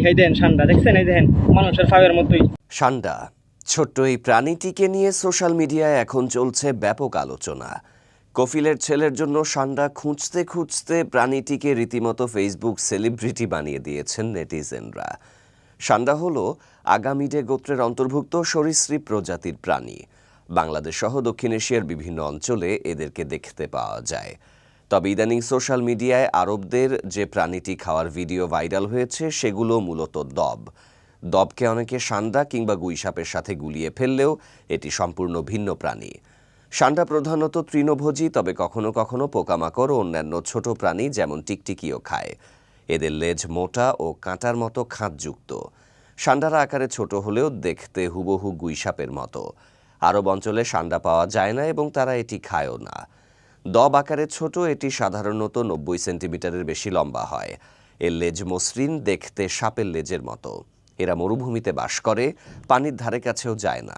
এই দেখেন ষান্ডা, দেখছেন? এই দেখেন মানুষের ফাঁদের মতোই ষান্ডা। ছোট্ট এই প্রাণীটিকে নিয়ে সোশ্যাল মিডিয়ায় এখন চলছে ব্যাপক আলোচনা। কফিলের ছেলের জন্য ষান্ডা খুঁজতে খুঁজতে প্রাণীটিকে রীতিমতো ফেসবুক সেলিব্রিটি বানিয়ে দিয়েছেন নেটিজেনরা। ষান্ডা হলো আগামিডে গোত্রের অন্তর্ভুক্ত সরীসৃপ প্রজাতির প্রাণী। বাংলাদেশ সহ দক্ষিণ এশিয়ার বিভিন্ন অঞ্চলে এদেরকে দেখতে পাওয়া যায়। তবে ইদানিং সোশ্যাল মিডিয়ায় আরবদের যে প্রাণীটি খাওয়ার ভিডিও ভাইরাল হয়েছে সেগুলো মূলত দব। দবকে অনেকে ষান্ডা কিংবা গুইসাপের সাথে গুলিয়ে ফেললেও এটি সম্পূর্ণ ভিন্ন প্রাণী। ষান্ডা প্রধানত তৃণভোজী, তবে কখনো কখনো পোকামাকড় ও অন্যান্য ছোট প্রাণী যেমন টিকটিকিও খায়। এদের লেজ মোটা ও কাঁটার মতো খাঁজযুক্ত। ষান্ডারা আকারে ছোট হলেও দেখতে হুবহু গুইসাপের মতো। আরব অঞ্চলে ষান্ডা পাওয়া যায় না এবং তারা এটি খায়ও না। দব আকারে ছোট, এটি সাধারণত 90 সেন্টিমিটারের বেশি লম্বা হয়। এর লেজ মসৃণ, দেখতে সাপের লেজের মতো। এরা মরুভূমিতে বাস করে, পানির ধারে কাছেও যায় না।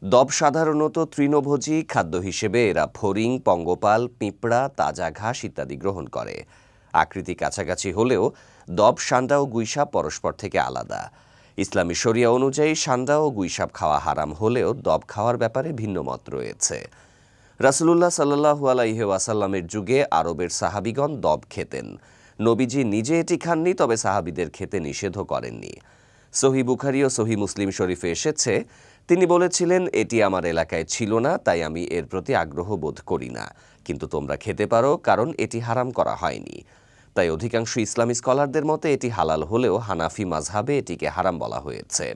দব সাধারণত তৃণভোজী। খাদ্য হিসেবে এরা ফড়িং, পঙ্গপাল, পিঁপড়া, তাজা ঘাস ইত্যাদি গ্রহণ করে। আকৃতি কাছাকাছি হলেও দব, ষান্ডা ও গুইসাপ পরস্পর থেকে আলাদা। ইসলামী শরিয়া অনুযায়ী ষান্ডা ও গুইসাপ খাওয়া হারাম হলেও দব খাওয়ার ব্যাপারে ভিন্ন মত রয়েছে। রাসূলুল্লাহ সাল্লাল্লাহু আলাইহি ওয়াসাল্লামের যুগে আরবের সাহাবীগণ দব খেতেন। নবীজি নিজে এটি খাননি, তবে সাহাবীদের খেতে নিষেধও করেননি। সহিহ বুখারী ও সহিহ মুসলিম শরীফে এসেছে, তিনি বলেছিলেন, এটি আমার এলাকায় ছিল না, তাই আমি এর প্রতি আগ্রহ বোধ করি না, কিন্তু তোমরা খেতে পারো, কারণ এটি হারাম করা হয়নি। তাই অধিকাংশ ইসলামী স্কলারদের মতে এটি হালাল হলেও হানাফি মাযহাবে এটিকে হারাম বলা হয়েছে।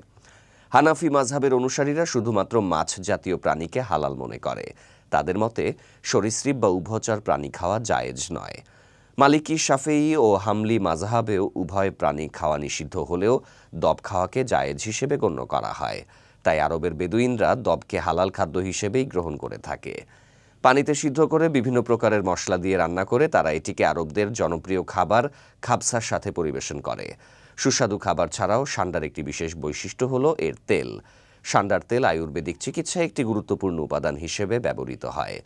হানাফি মাযহাবের অনুসারীরা শুধুমাত্র মাছ জাতীয় প্রাণীকে হালাল মনে করে। তাদের মতে সরীসৃপ বা উভচর প্রাণী খাওয়া জায়েজ নয়। মালিকি, শাফেঈ ও হামলি মাযহাবেও উভয় প্রাণী খাওয়া নিষিদ্ধ হলেও দব খাওয়াকে জায়েজ হিসেবে গণ্য করা হয়। তাই আরবের বেদুইনরা দবকে হালাল খাদ্য হিসেবেই গ্রহণ করে থাকে। পানিতে সিদ্ধ করে বিভিন্ন প্রকারের মশলা দিয়ে রান্না করে তারা এটিকে আরবদের জনপ্রিয় খাবার খাবসার সাথে পরিবেশন করে। সুস্বাদু খাবার ছাড়াও ষান্ডার একটি বিশেষ বৈশিষ্ট্য হলো এর তেল। ষান্ডার তেল আয়ুর্বেদিক চিকিৎসায় একটি গুরুত্বপূর্ণ উপাদান হিসেবে ব্যবহৃত হয়।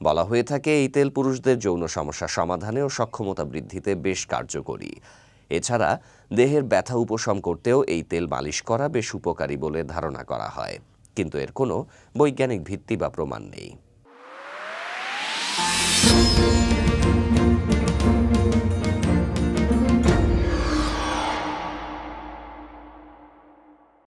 বলা হয়ে থাকে, এই তেল পুরুষদের যৌন সমস্যা সমাধানে ও সক্ষমতা বৃদ্ধিতে বেশ কার্যকরী। এছাড়া দেহের ব্যথা উপশম করতেও এই তেল মালিশ করা বেশ উপকারী বলে ধারণা করা হয়, কিন্তু এর কোনো বৈজ্ঞানিক ভিত্তি বা প্রমাণ নেই।